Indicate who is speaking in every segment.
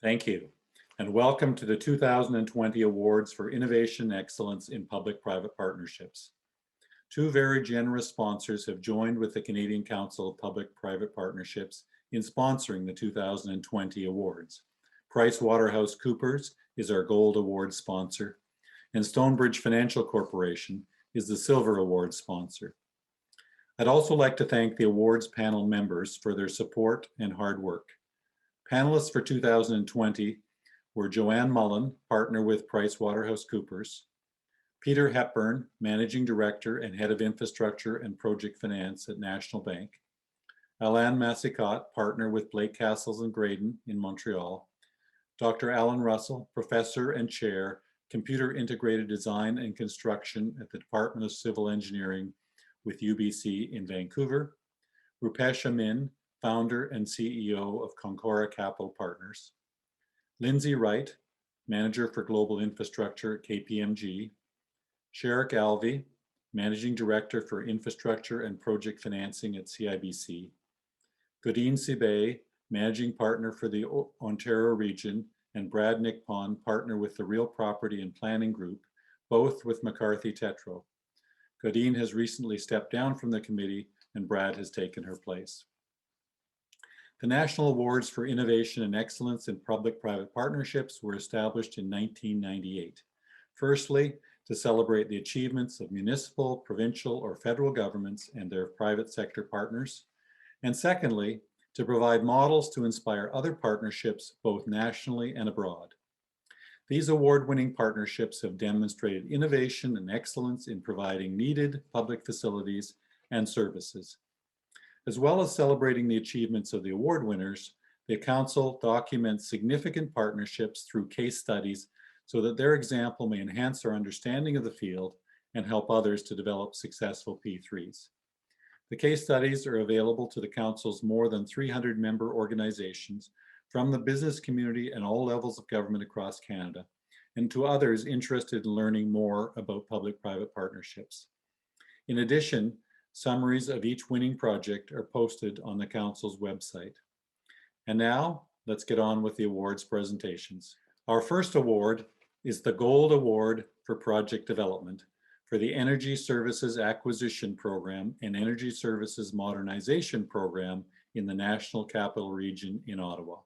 Speaker 1: Thank you, and welcome to the 2020 Awards for Innovation Excellence in Public-Private Partnerships. Two very generous sponsors have joined with the Canadian Council of Public-Private Partnerships in sponsoring the 2020 awards. PricewaterhouseCoopers is our Gold Award sponsor, and Stonebridge Financial Corporation is the Silver Award sponsor. I'd also like to thank the awards panel members for their support and hard work. Panelists for 2020 were Joanne Mullen, partner with PricewaterhouseCoopers, Peter Hepburn, Managing Director and Head of Infrastructure and Project Finance at National Bank, Alain Massicotte, partner with Blake Castles and Graydon in Montreal, Dr. Alan Russell, Professor and Chair, Computer Integrated Design and Construction at the Department of Civil Engineering with UBC in Vancouver, Rupesh Amin, Founder and CEO of Concora Capital Partners, Lindsay Wright, Manager for Global Infrastructure at KPMG, Sherrick Alvey, Managing Director for Infrastructure and Project Financing at CIBC, Godine Sibay, Managing Partner for the Ontario Region, and Brad Nickpon, Partner with the Real Property and Planning Group, both with McCarthy Tétrault. Godine has recently stepped down from the committee and Brad has taken her place. The National Awards for Innovation and Excellence in Public-Private Partnerships were established in 1998. Firstly, to celebrate the achievements of municipal, provincial, or federal governments and their private sector partners. And secondly, to provide models to inspire other partnerships both nationally and abroad. These award-winning partnerships have demonstrated innovation and excellence in providing needed public facilities and services. As well as celebrating the achievements of the award winners, the Council documents significant partnerships through case studies so that their example may enhance our understanding of the field and help others to develop successful P3s. The case studies are available to the Council's more than 300 member organizations from the business community and all levels of government across Canada, and to others interested in learning more about public-private partnerships. In addition, summaries of each winning project are posted on the Council's website. And now, let's get on with the awards presentations. Our first award is the Gold Award for Project Development for the Energy Services Acquisition Program and Energy Services Modernization Program in the National Capital Region in Ottawa.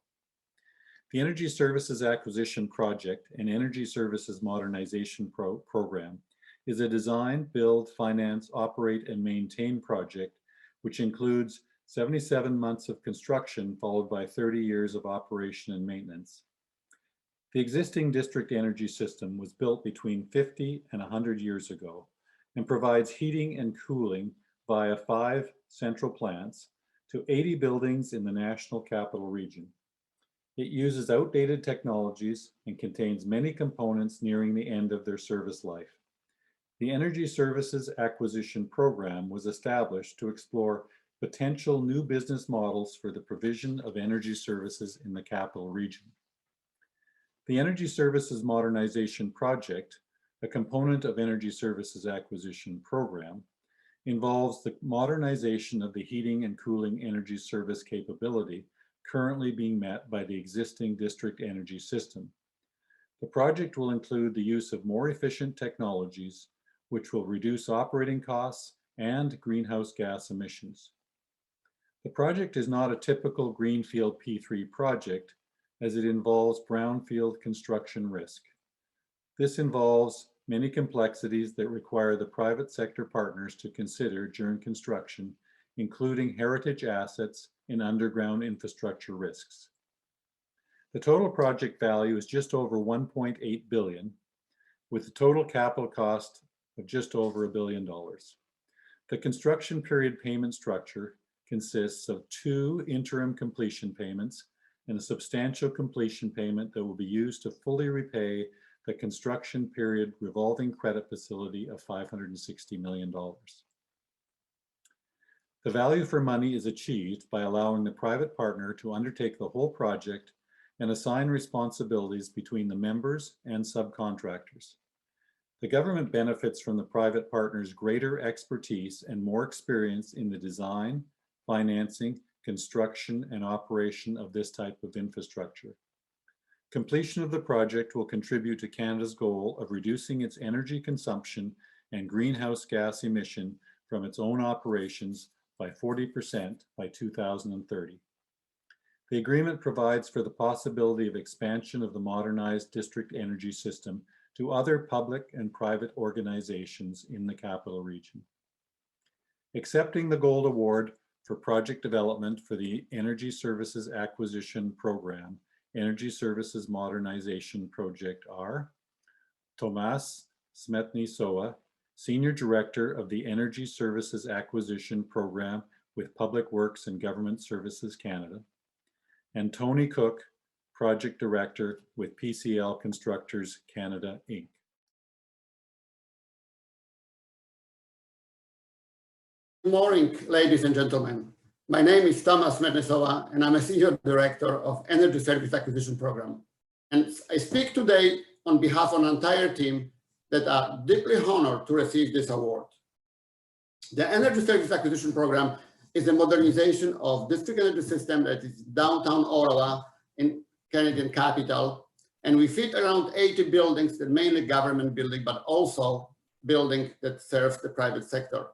Speaker 1: The Energy Services Acquisition Project and Energy Services Modernization Program is a design, build, finance, operate, and maintain project, which includes 77 months of construction followed by 30 years of operation and maintenance. The existing district energy system was built between 50 and 100 years ago and provides heating and cooling via 5 central plants to 80 buildings in the National Capital Region. It uses outdated technologies and contains many components nearing the end of their service life. The Energy Services Acquisition Program was established to explore potential new business models for the provision of energy services in the Capital Region. The Energy Services Modernization Project, a component of Energy Services Acquisition Program, involves the modernization of the heating and cooling energy service capability currently being met by the existing district energy system. The project will include the use of more efficient technologies, which will reduce operating costs and greenhouse gas emissions. The project is not a typical greenfield P3 project, as it involves brownfield construction risk. This involves many complexities that require the private sector partners to consider during construction, including heritage assets and underground infrastructure risks. The total project value is just over $1.8 billion, with the total capital cost of just over $1 billion. The construction period payment structure consists of 2 interim completion payments and a substantial completion payment that will be used to fully repay the construction period revolving credit facility of $560 million. The value for money is achieved by allowing the private partner to undertake the whole project and assign responsibilities between the members and subcontractors. The government benefits from the private partner's greater expertise and more experience in the design, financing, construction, and operation of this type of infrastructure. Completion of the project will contribute to Canada's goal of reducing its energy consumption and greenhouse gas emission from its own operations by 40% by 2030. The agreement provides for the possibility of expansion of the modernized district energy system to other public and private organizations in the capital region. Accepting the Gold Award for project development for the Energy Services Acquisition Program, Energy Services Modernization Project are Tomas Smetny-Soa, Senior Director of the Energy Services Acquisition Program with Public Works and Government Services Canada, and Tony Cook, Project Director with PCL Constructors Canada, Inc.
Speaker 2: Good morning, ladies and gentlemen. My name is Tomas Smetny-Soa, and I'm a Senior Director of Energy Service Acquisition Program. And I speak today on behalf of an entire team that are deeply honored to receive this award. The Energy Service Acquisition Program is a modernization of district energy system that is downtown Ottawa in Canadian capital. And we fit around 80 buildings, that mainly government building, but also building that serves the private sector.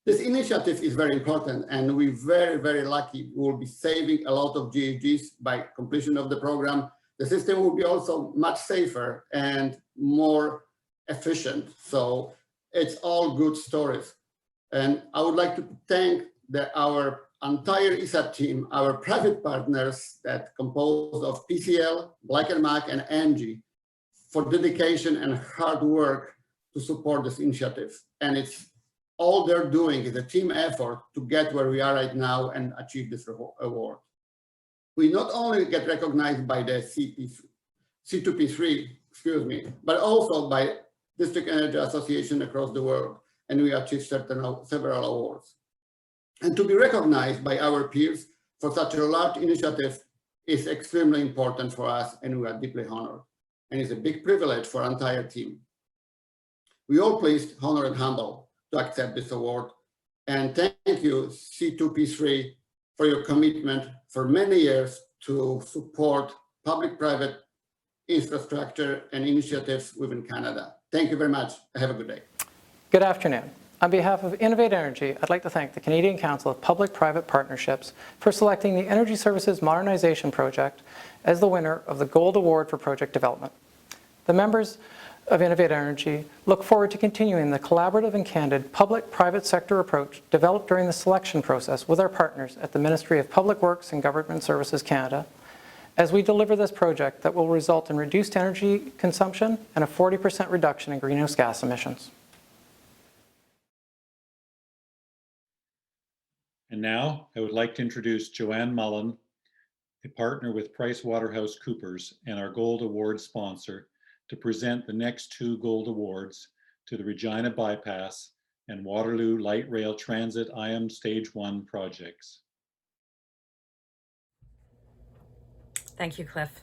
Speaker 2: This initiative is very important, and we're very, very lucky. We will be saving a lot of GHGs by completion of the program. The system will be also much safer and more efficient. So it's all good stories. And I would like to thank our entire ESAT team, our private partners that compose of PCL, Black & Mac, and Angie for dedication and hard work to support this initiative. And it's all they're doing is a team effort to get where we are right now and achieve this award. We not only get recognized by the C2P3, but also by District Energy Association across the world, and we achieved several awards. And to be recognized by our peers for such a large initiative is extremely important for us, and we are deeply honored. And it's a big privilege for our entire team. We all pleased, honored, and humbled to accept this award. And thank you, C2P3, for your commitment for many years to support public-private infrastructure and initiatives within Canada. Thank you very much. Have a good day.
Speaker 3: Good afternoon. On behalf of Innovate Energy, I'd like to thank the Canadian Council of Public-Private Partnerships for selecting the Energy Services Modernization Project as the winner of the Gold Award for Project Development. The members of Innovate Energy look forward to continuing the collaborative and candid public-private sector approach developed during the selection process with our partners at the Ministry of Public Works and Government Services Canada as we deliver this project that will result in reduced energy consumption and a 40% reduction in greenhouse gas emissions.
Speaker 1: And now I would like to introduce Joanne Mullen, a partner with PricewaterhouseCoopers and our Gold Award sponsor, to present the next two Gold Awards to the Regina Bypass and Waterloo Light Rail Transit IM Stage 1 projects.
Speaker 4: Thank you, Cliff.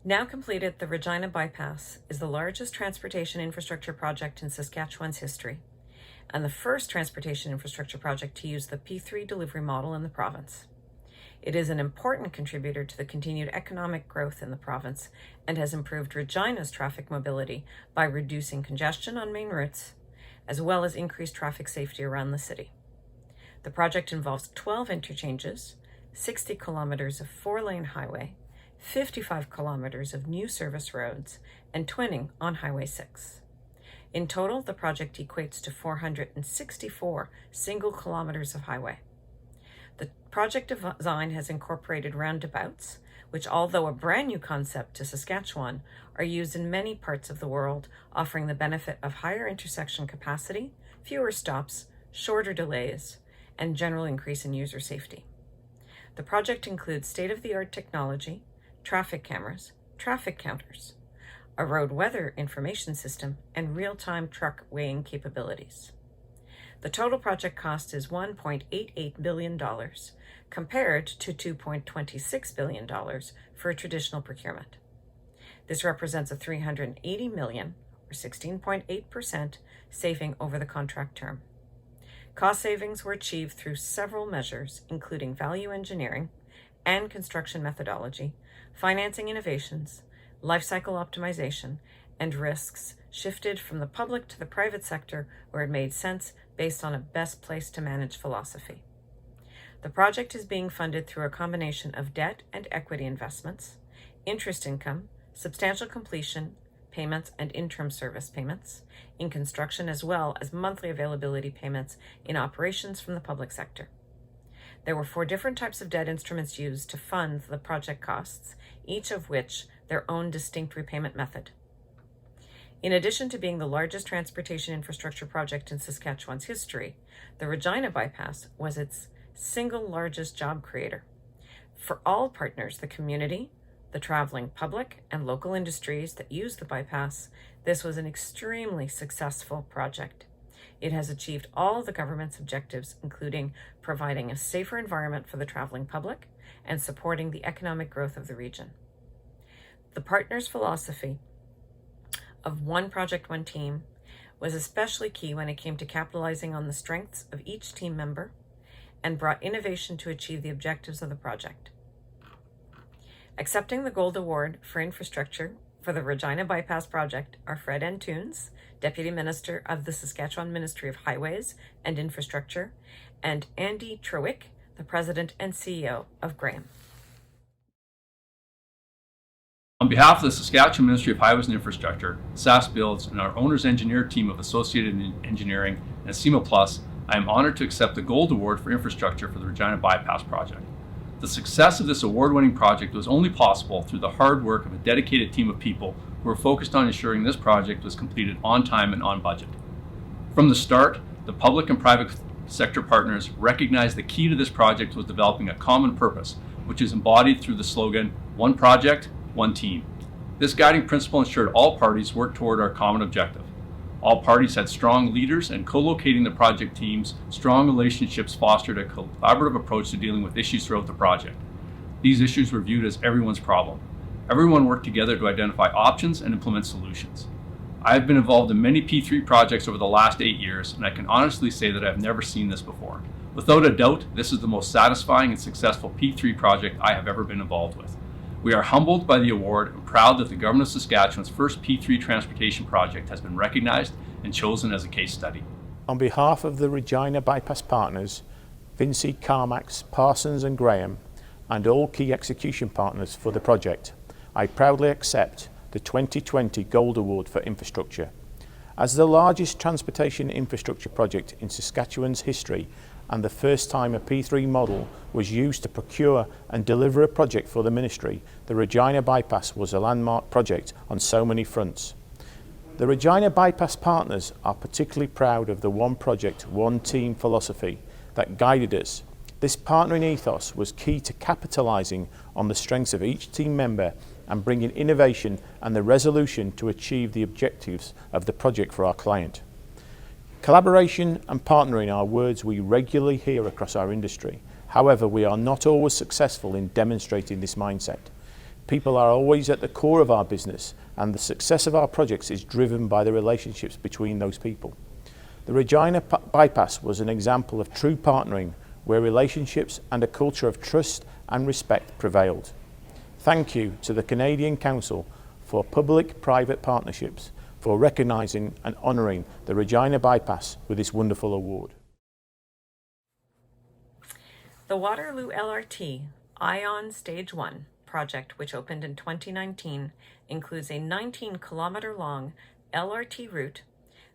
Speaker 4: Now completed, the Regina Bypass is the largest transportation infrastructure project in Saskatchewan's history, and the first transportation infrastructure project to use the P3 delivery model in the province. It is an important contributor to the continued economic growth in the province and has improved Regina's traffic mobility by reducing congestion on main routes, as well as increased traffic safety around the city. The project involves 12 interchanges, 60 kilometers of 4-lane highway, 55 kilometers of new service roads, and twinning on Highway 6. In total, the project equates to 464 single kilometers of highway. The project design has incorporated roundabouts, which, although a brand new concept to Saskatchewan, are used in many parts of the world, offering the benefit of higher intersection capacity, fewer stops, shorter delays, and general increase in user safety. The project includes state-of-the-art technology, traffic cameras, traffic counters, a road weather information system, and real-time truck weighing capabilities. The total project cost is $1.88 billion, compared to $2.26 billion for a traditional procurement. This represents a $380 million, or 16.8%, saving over the contract term. Cost savings were achieved through several measures, including value engineering and construction methodology, financing innovations, life cycle optimization, and risks shifted from the public to the private sector where it made sense based on a best place to manage philosophy. The project is being funded through a combination of debt and equity investments, interest income, substantial completion payments and interim service payments in construction, as well as monthly availability payments in operations from the public sector. There were 4 different types of debt instruments used to fund the project costs, each of which their own distinct repayment method. In addition to being the largest transportation infrastructure project in Saskatchewan's history, the Regina bypass was its single largest job creator. For all partners, the community, the traveling public, and local industries that use the bypass, this was an extremely successful project. It has achieved all the government's objectives, including providing a safer environment for the traveling public and supporting the economic growth of the region. The partners' philosophy of one project, one team was especially key when it came to capitalizing on the strengths of each team member and brought innovation to achieve the objectives of the project. Accepting the Gold Award for Infrastructure for the Regina Bypass Project are Fred Antunes, Deputy Minister of the Saskatchewan Ministry of Highways and Infrastructure, and Andy Trewick, the President and CEO of Graham.
Speaker 5: On behalf of the Saskatchewan Ministry of Highways and Infrastructure, SAS Builds, and our owner's engineer team of Associated Engineering and SEMA Plus, I am honored to accept the Gold Award for Infrastructure for the Regina Bypass Project. The success of this award-winning project was only possible through the hard work of a dedicated team of people who were focused on ensuring this project was completed on time and on budget. From the start, the public and private sector partners recognized the key to this project was developing a common purpose, which is embodied through the slogan, "One project, one team." This guiding principle ensured all parties worked toward our common objective. All parties had strong leaders, and co-locating the project teams, strong relationships fostered a collaborative approach to dealing with issues throughout the project. These issues were viewed as everyone's problem. Everyone worked together to identify options and implement solutions. I have been involved in many P3 projects over the last 8 years, and I can honestly say that I've never seen this before. Without a doubt, this is the most satisfying and successful P3 project I have ever been involved with. We are humbled by the award and proud that the Government of Saskatchewan's first P3 transportation project has been recognized and chosen as a case study.
Speaker 6: On behalf of the Regina Bypass Partners, Vinci, Carmax, Parsons and Graham, and all key execution partners for the project, I proudly accept the 2020 Gold Award for Infrastructure. As the largest transportation infrastructure project in Saskatchewan's history, and the first time a P3 model was used to procure and deliver a project for the ministry, the Regina Bypass was a landmark project on so many fronts. The Regina Bypass partners are particularly proud of the one project, one team philosophy that guided us. This partnering ethos was key to capitalising on the strengths of each team member and bringing innovation and the resolution to achieve the objectives of the project for our client. Collaboration and partnering are words we regularly hear across our industry. However, we are not always successful in demonstrating this mindset. People are always at the core of our business, and the success of our projects is driven by the relationships between those people. The Regina Bypass was an example of true partnering, where relationships and a culture of trust and respect prevailed. Thank you to the Canadian Council for Public-Private Partnerships for recognising and honouring the Regina Bypass with this wonderful award.
Speaker 4: The Waterloo LRT ION Stage 1 project, which opened in 2019, includes a 19-kilometre-long LRT route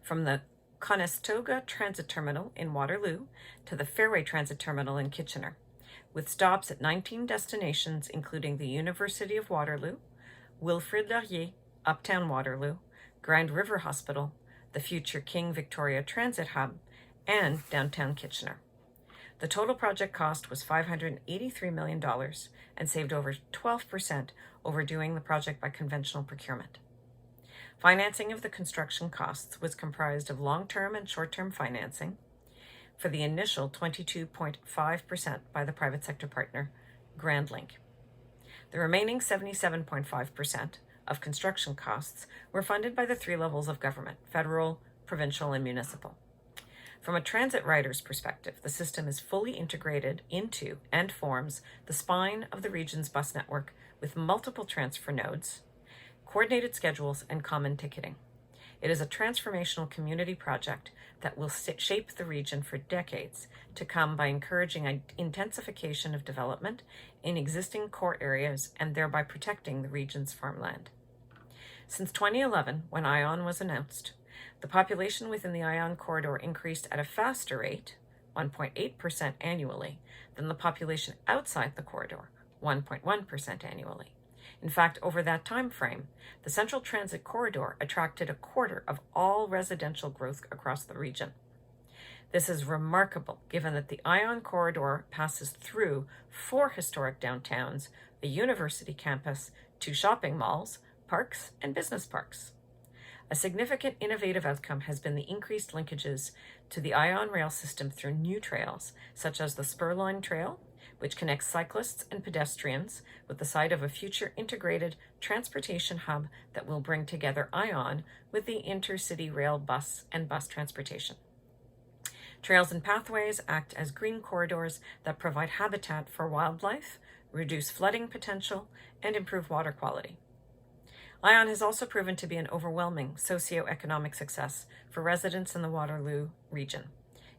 Speaker 4: from the Conestoga Transit Terminal in Waterloo to the Fairway Transit Terminal in Kitchener, with stops at 19 destinations, including the University of Waterloo, Wilfrid Laurier, Uptown Waterloo, Grand River Hospital, the future King Victoria Transit Hub, and downtown Kitchener. The total project cost was $583 million and saved over 12% over doing the project by conventional procurement. Financing of the construction costs was comprised of long-term and short-term financing for the initial 22.5% by the private sector partner, Grand Link. The remaining 77.5% of construction costs were funded by the 3 levels of government: federal, provincial, and municipal. From a transit rider's perspective, the system is fully integrated into and forms the spine of the region's bus network with multiple transfer nodes, coordinated schedules, and common ticketing. It is a transformational community project that will shape the region for decades to come by encouraging intensification of development in existing core areas and thereby protecting the region's farmland. Since 2011, when ION was announced, the population within the ION corridor increased at a faster rate, 1.8% annually, than the population outside the corridor, 1.1% annually. In fact, over that time frame, the Central Transit Corridor attracted a quarter of all residential growth across the region. This is remarkable given that the ION corridor passes through 4 historic downtowns, a university campus, 2 shopping malls, parks, and business parks. A significant innovative outcome has been the increased linkages to the ION rail system through new trails, such as the Spurline Trail, which connects cyclists and pedestrians with the site of a future integrated transportation hub that will bring together ION with the intercity rail bus and bus transportation. Trails and pathways act as green corridors that provide habitat for wildlife, reduce flooding potential, and improve water quality. ION has also proven to be an overwhelming socioeconomic success for residents in the Waterloo region.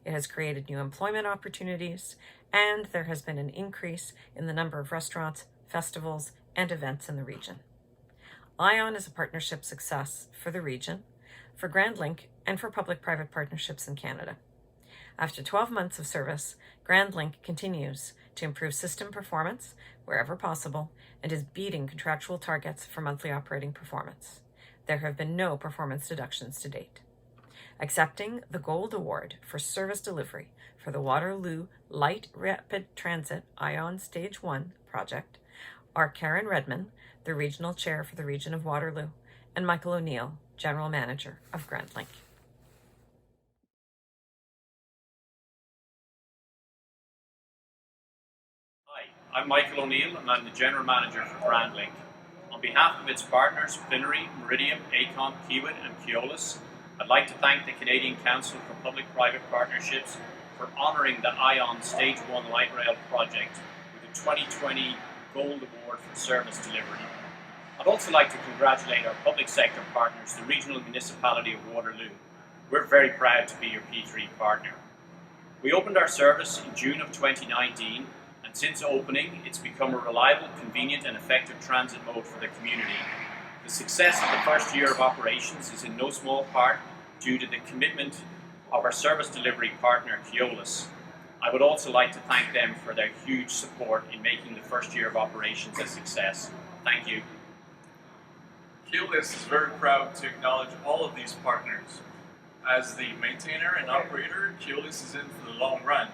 Speaker 4: It has created new employment opportunities, and there has been an increase in the number of restaurants, festivals, and events in the region. ION is a partnership success for the region, for Grand Link, and for public-private partnerships in Canada. After 12 months of service, Grand Link continues to improve system performance wherever possible and is beating contractual targets for monthly operating performance. There have been no performance deductions to date. Accepting the Gold Award for service delivery for the Waterloo Light Rapid Transit ION Stage 1 project are Karen Redman, the Regional Chair for the Region of Waterloo, and Michael O'Neill, General Manager of Grand Link.
Speaker 7: Hi, I'm Michael O'Neill and I'm the General Manager for Grand Link. On behalf of its partners, Plenary, Meridian, Acon, Kiewit and Keolis, I'd like to thank the Canadian Council for Public-Private Partnerships for honouring the ION Stage 1 Light Rail project with the 2020 Gold Award for Service Delivery. I'd also like to congratulate our public sector partners, the Regional Municipality of Waterloo. We're very proud to be your P3 partner. We opened our service in June of 2019, and since opening, it's become a reliable, convenient and effective transit mode for the community. The success of the first year of operations is in no small part due to the commitment of our service delivery partner, Keolis. I would also like to thank them for their huge support in making the first year of operations a success. Thank you.
Speaker 8: Keolis is very proud to acknowledge all of these partners. As the maintainer and operator, Keolis is in for the long run,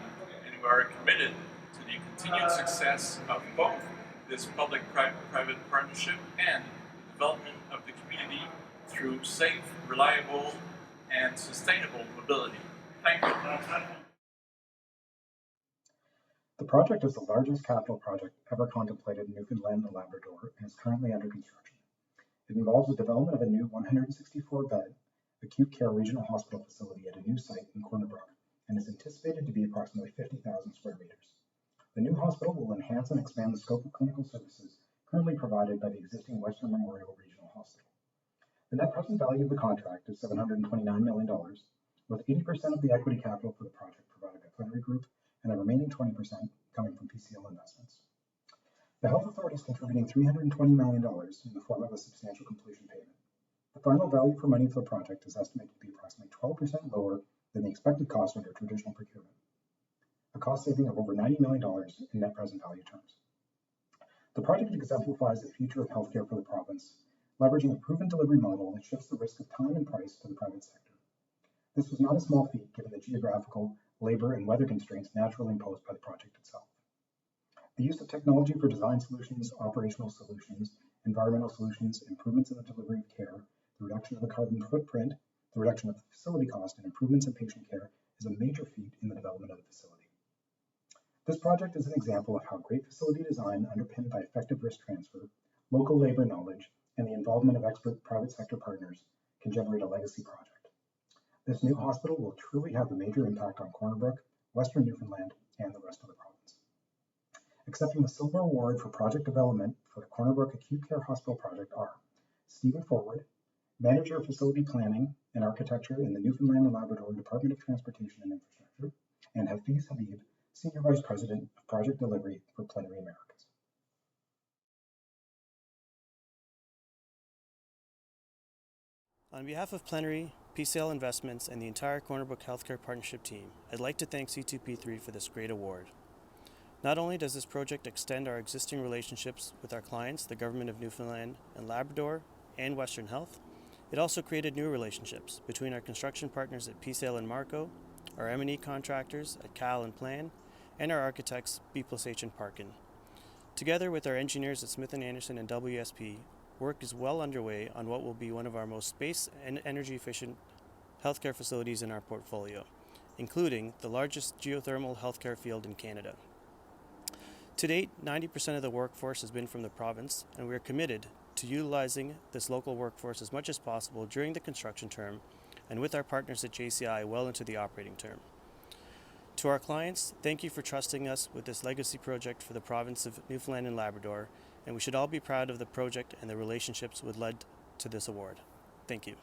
Speaker 8: and we are committed to the continued success of both this public-private partnership and the development of the community through safe, reliable, and sustainable mobility. Thank you.
Speaker 9: The project is the largest capital project ever contemplated in Newfoundland and Labrador and is currently under construction. It involves the development of a new 164-bed acute care regional hospital facility at a new site in Cornerbrook and is anticipated to be approximately 50,000 square meters. The new hospital will enhance and expand the scope of clinical services currently provided by the existing Western Memorial Regional Hospital. The net present value of the contract is $729 million, with 80% of the equity capital for the project provided by Plenary Group and the remaining 20% coming from PCL Investments. The Health Authority is contributing $320 million in the form of a substantial completion payment. The final value for money for the project is estimated to be approximately 12% lower than the expected cost under traditional procurement, a cost saving of over $90 million in net present value terms. The project exemplifies the future of healthcare for the province, leveraging a proven delivery model that shifts the risk of time and price to the private sector. This was not a small feat given the geographical, labor, and weather constraints naturally imposed by the project itself. The use of technology for design solutions, operational solutions, environmental solutions, improvements in the delivery of care, the reduction of the carbon footprint, the reduction of the facility cost, and improvements in patient care is a major feat in the development of the facility. This project is an example of how great facility design underpinned by effective risk transfer, local labor knowledge, and the involvement of expert private sector partners can generate a legacy project. This new hospital will truly have a major impact on Cornerbrook, Western Newfoundland, and the rest of the province. Accepting the Silver Award for project development for the Cornerbrook Acute Care Hospital project are Stephen Forward, Manager of Facility Planning and Architecture in the Newfoundland and Labrador Department of Transportation and Infrastructure, and Hafiz Habib, Senior Vice President of Project Delivery for Plenary Americas.
Speaker 10: On behalf of Plenary, PCL Investments, and the entire Cornerbrook Healthcare Partnership team, I'd like to thank CCPPP for this great award. Not only does this project extend our existing relationships with our clients, the Government of Newfoundland and Labrador and Western Health, it also created new relationships between our construction partners at PCL and Marco, our M&E contractors at Cal and Plan, and our architects B+H and Parkin. Together with our engineers at Smith & Anderson and WSP, work is well underway on what will be one of our most space and energy efficient healthcare facilities in our portfolio, including the largest geothermal healthcare field in Canada. To date, 90% of the workforce has been from the province, and we are committed to utilizing this local workforce as much as possible during the construction term and with our partners at JCI well into the operating term. To our clients, thank you for trusting us with this legacy project for the province of Newfoundland and Labrador, and we should all be proud of the project and the relationships that led to this award. Thank you.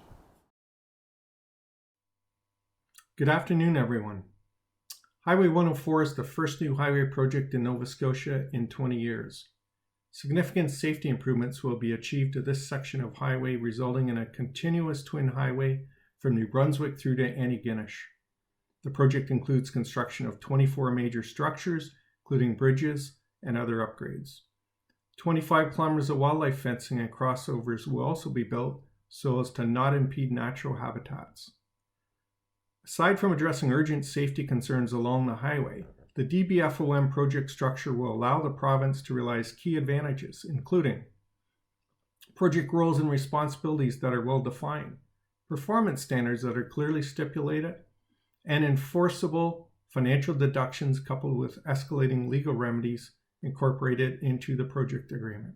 Speaker 11: Good afternoon, everyone. Highway 104 is the first new highway project in Nova Scotia in 20 years. Significant safety improvements will be achieved to this section of highway, resulting in a continuous twin highway from New Brunswick through to Antigonish. The project includes construction of 24 major structures, including bridges and other upgrades. 25 kilometers of wildlife fencing and crossovers will also be built so as to not impede natural habitats. Aside from addressing urgent safety concerns along the highway, the DBFOM project structure will allow the province to realize key advantages, including project roles and responsibilities that are well defined, performance standards that are clearly stipulated, and enforceable financial deductions coupled with escalating legal remedies incorporated into the project agreement.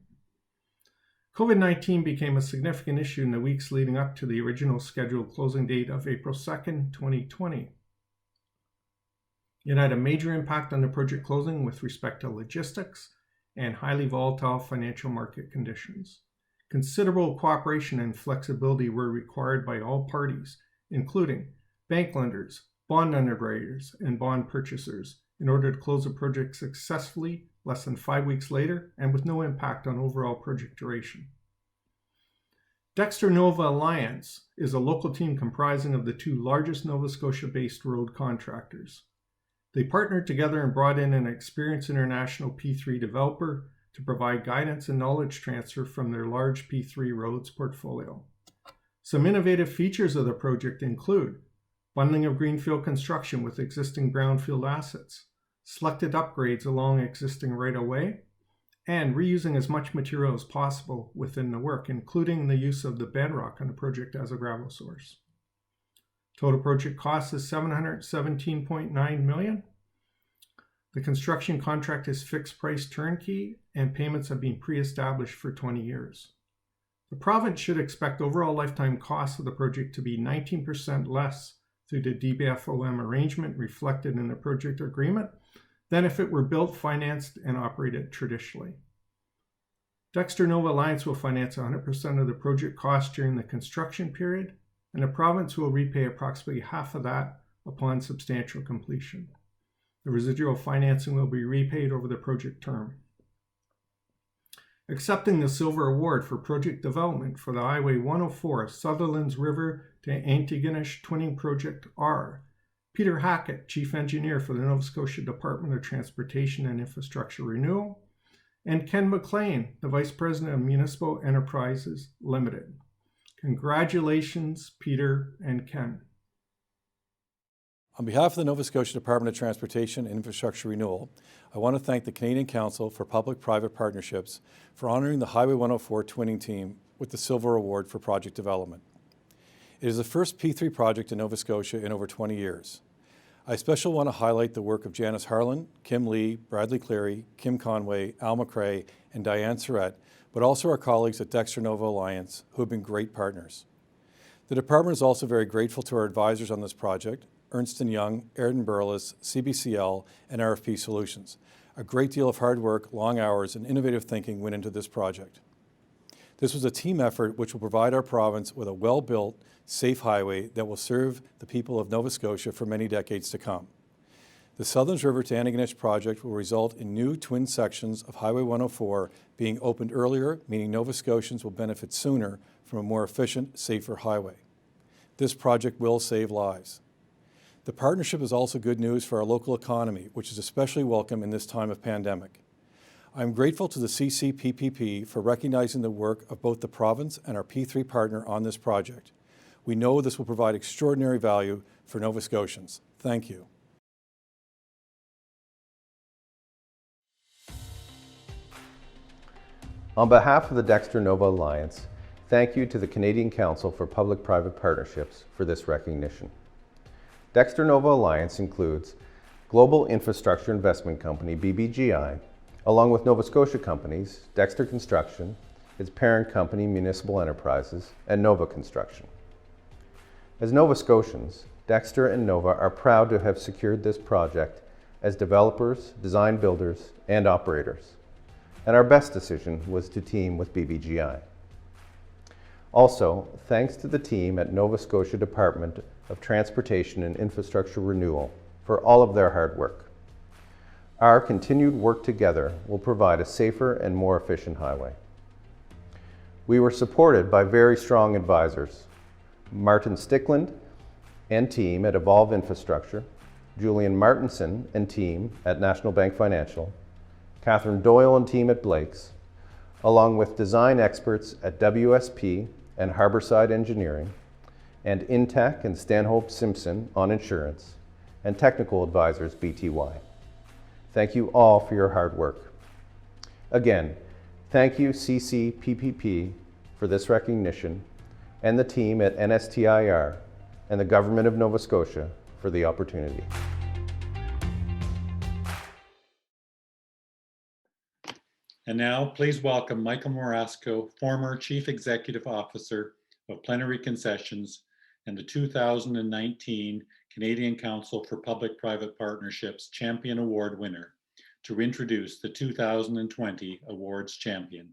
Speaker 11: COVID-19 became a significant issue in the weeks leading up to the original scheduled closing date of April 2nd, 2020. It had a major impact on the project closing with respect to logistics and highly volatile financial market conditions. Considerable cooperation and flexibility were required by all parties, including bank lenders, bond underwriters, and bond purchasers, in order to close the project successfully less than 5 weeks later and with no impact on overall project duration. Dexter Nova Alliance is a local team comprising of the two largest Nova Scotia-based road contractors. They partnered together and brought in an experienced international P3 developer to provide guidance and knowledge transfer from their large P3 roads portfolio. Some innovative features of the project include bundling of greenfield construction with existing brownfield assets, selected upgrades along existing right-of-way, and reusing as much material as possible within the work, including the use of the bedrock on the project as a gravel source. Total project cost is $717.9 million. The construction contract is fixed price turnkey, and payments have been pre-established for 20 years. The province should expect overall lifetime costs of the project to be 19% less through the DBFOM arrangement reflected in the project agreement than if it were built, financed, and operated traditionally. Dexter Nova Alliance will finance 100% of the project cost during the construction period, and the province will repay approximately half of that upon substantial completion. The residual financing will be repaid over the project term. Accepting the Silver Award for project development for the Highway 104 Sutherland's River to Antigonish Twinning Project are Peter Hackett, Chief Engineer for the Nova Scotia Department of Transportation and Infrastructure Renewal, and Ken McLean, the Vice President of Municipal Enterprises Limited. Congratulations, Peter and Ken.
Speaker 12: On behalf of the Nova Scotia Department of Transportation and Infrastructure Renewal, I want to thank the Canadian Council for Public-Private Partnerships for honouring the Highway 104 Twinning Team with the Silver Award for Project Development. It is the first P3 project in Nova Scotia in over 20 years. I especially want to highlight the work of Janice Harlan, Kim Lee, Bradley Cleary, Kim Conway, Al McRae, and Diane Surratt, but also our colleagues at Dexter Nova Alliance, who have been great partners. The department is also very grateful to our advisors on this project, Ernst & Young, Airden Burles, CBCL, and RFP Solutions. A great deal of hard work, long hours, and innovative thinking went into this project. This was a team effort which will provide our province with a well-built, safe highway that will serve the people of Nova Scotia for many decades to come. The Sutherland River to Antigonish project will result in new twin sections of Highway 104 being opened earlier, meaning Nova Scotians will benefit sooner from a more efficient, safer highway. This project will save lives. The partnership is also good news for our local economy, which is especially welcome in this time of pandemic. I'm grateful to the CCPPP for recognizing the work of both the province and our P3 partner on this project. We know this will provide extraordinary value for Nova Scotians. Thank you.
Speaker 13: On behalf of the Dexter Nova Alliance, thank you to the Canadian Council for Public-Private Partnerships for this recognition. Dexter Nova Alliance includes Global Infrastructure Investment Company, BBGI, along with Nova Scotia companies, Dexter Construction, its parent company, Municipal Enterprises, and Nova Construction. As Nova Scotians, Dexter and Nova are proud to have secured this project as developers, design builders, and operators. And our best decision was to team with BBGI. Also, thanks to the team at Nova Scotia Department of Transportation and Infrastructure Renewal for all of their hard work. Our continued work together will provide a safer and more efficient highway. We were supported by very strong advisors, Martin Stickland and team at Evolve Infrastructure, Julian Martinson and team at National Bank Financial, Catherine Doyle and team at Blake's, along with design experts at WSP and Harborside Engineering, and Intech and Stanhope Simpson on insurance, and technical advisors BTY. Thank you all for your hard work. Again, thank you CCPPP for this recognition, and the team at NSTIR and the Government of Nova Scotia for the opportunity.
Speaker 1: And now, please welcome Michael Morasco, former Chief Executive Officer of Plenary Concessions and the 2019 Canadian Council for Public-Private Partnerships Champion Award winner, to introduce the 2020 Awards Champion.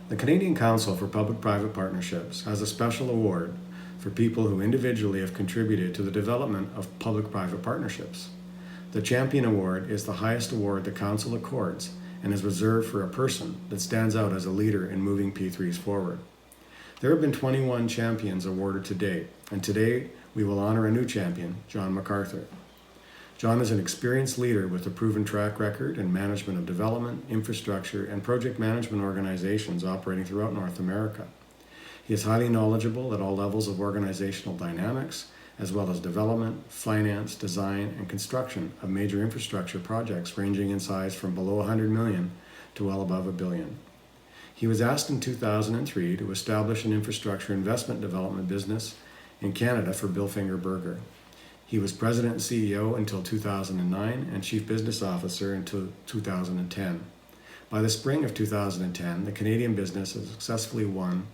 Speaker 14: The Canadian Council for Public-Private Partnerships has a special award for people who individually have contributed to the development of public-private partnerships. The Champion Award is the highest award the Council accords and is reserved for a person that stands out as a leader in moving P3s forward. There have been 21 champions awarded to date, and today we will honor a new champion, John Mcarthur. John is an experienced leader with a proven track record in management of development, infrastructure, and project management organizations operating throughout North America. He is highly knowledgeable at all levels of organizational dynamics, as well as development, finance, design, and construction of major infrastructure projects ranging in size from below 100 million to well above $1 billion. He was asked in 2003 to establish an infrastructure investment development business in Canada for Bill Finger-Berger. He was president and CEO until 2009 and chief business officer until 2010. By the spring of 2010, the Canadian business has successfully won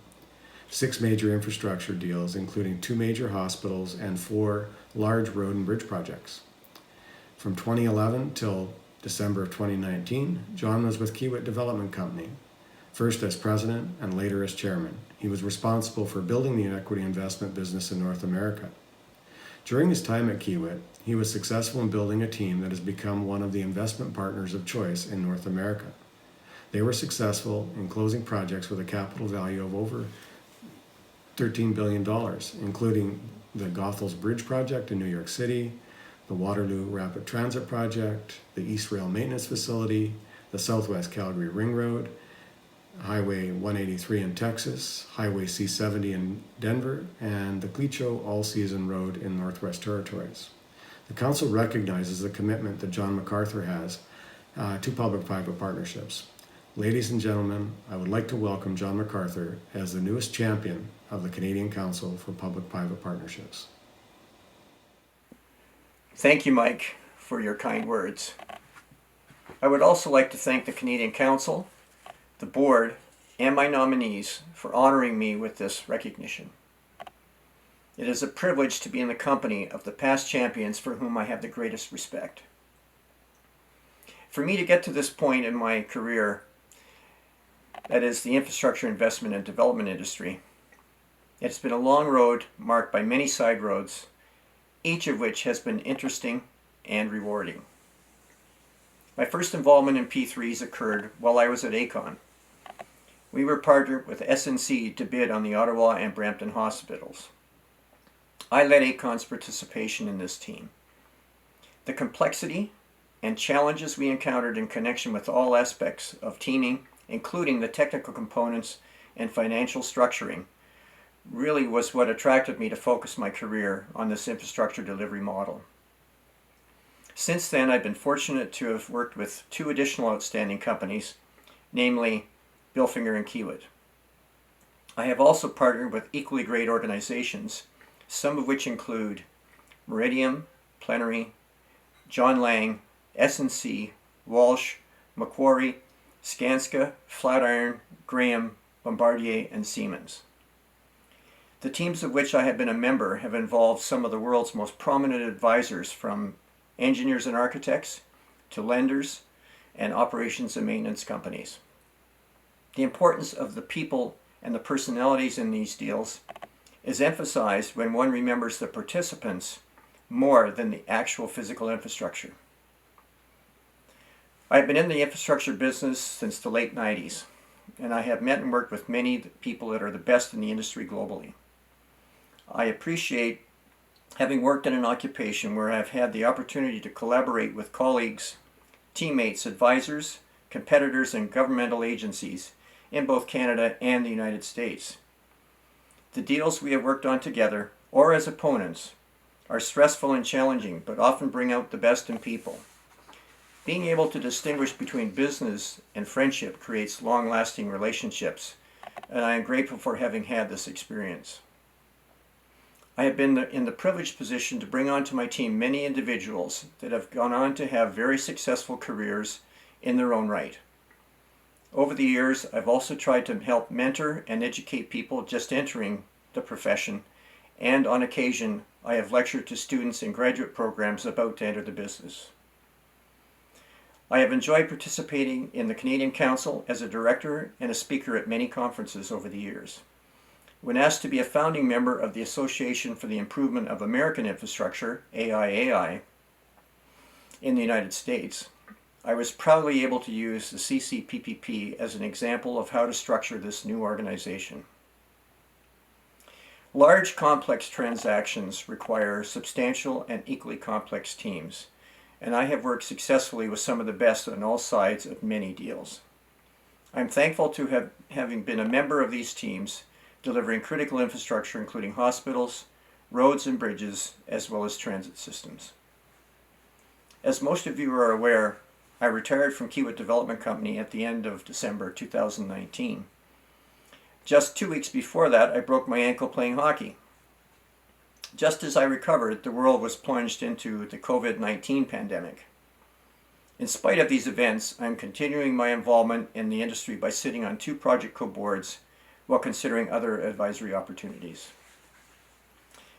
Speaker 14: 6 major infrastructure deals, including 2 major hospitals and 4 large road and bridge projects. From 2011 till December of 2019, John was with Kiewit Development Company, first as president and later as chairman. He was responsible for building the equity investment business in North America. During his time at Kiewit, he was successful in building a team that has become one of the investment partners of choice in North America. They were successful in closing projects with a capital value of over $13 billion, including the Goethals Bridge project in New York City, the Waterloo Rapid Transit project, the East Rail Maintenance Facility, the Southwest Calgary Ring Road, Highway 183 in Texas, Highway C70 in Denver, and the Clecho All-Season Road in Northwest Territories. The Council recognizes the commitment that John Mcarthur has to public-private partnerships. Ladies and gentlemen, I would like to welcome John Mcarthur as the newest champion of the Canadian Council for Public-Private Partnerships.
Speaker 15: Thank you, Mike, for your kind words. I would also like to thank the Canadian Council, the board, and my nominees for honoring me with this recognition. It is a privilege to be in the company of the past champions for whom I have the greatest respect. For me to get to this point in my career, that is the infrastructure investment and development industry, it's been a long road marked by many side roads, each of which has been interesting and rewarding. My first involvement in P3s occurred while I was at Acon. We were partnered with SNC to bid on the Ottawa and Brampton hospitals. I led Acon's participation in this team. The complexity and challenges we encountered in connection with all aspects of teaming, including the technical components and financial structuring, really was what attracted me to focus my career on this infrastructure delivery model. Since then, I've been fortunate to have worked with two additional outstanding companies, namely Bilfinger and Kiewit. I have also partnered with equally great organizations, some of which include Meridium, Plenary, John Lang, SNC, Walsh, Macquarie, Skanska, Flatiron, Graham, Bombardier, and Siemens. The teams of which I have been a member have involved some of the world's most prominent advisors, from engineers and architects to lenders and operations and maintenance companies. The importance of the people and the personalities in these deals is emphasized when one remembers the participants more than the actual physical infrastructure. I've been in the infrastructure business since the late 90s, and I have met and worked with many people that are the best in the industry globally. I appreciate having worked in an occupation where I've had the opportunity to collaborate with colleagues, teammates, advisors, competitors, and governmental agencies in both Canada and the United States. The deals we have worked on together, or as opponents, are stressful and challenging, but often bring out the best in people. Being able to distinguish between business and friendship creates long-lasting relationships, and I am grateful for having had this experience. I have been in the privileged position to bring onto my team many individuals that have gone on to have very successful careers in their own right. Over the years, I've also tried to help mentor and educate people just entering the profession, and on occasion, I have lectured to students in graduate programs about to enter the business. I have enjoyed participating in the Canadian Council as a director and a speaker at many conferences over the years. When asked to be a founding member of the Association for the Improvement of American Infrastructure, AIAI, in the United States, I was proudly able to use the CCPPP as an example of how to structure this new organization. Large, complex transactions require substantial and equally complex teams, and I have worked successfully with some of the best on all sides of many deals. I'm thankful to having been a member of these teams, delivering critical infrastructure including hospitals, roads and bridges, as well as transit systems. As most of you are aware, I retired from Kiewit Development Company at the end of December 2019. Just 2 weeks before that, I broke my ankle playing hockey. Just as I recovered, the world was plunged into the COVID-19 pandemic. In spite of these events, I'm continuing my involvement in the industry by sitting on 2 project co-boards while considering other advisory opportunities.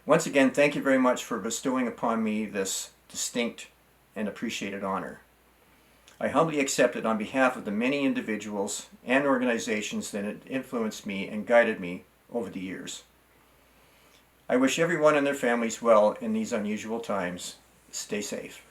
Speaker 15: Once again, thank you very much for bestowing upon me this distinct and appreciated honor. I humbly accept it on behalf of the many individuals and organizations that have influenced me and guided me over the years. I wish everyone and their families well in these unusual times. Stay safe.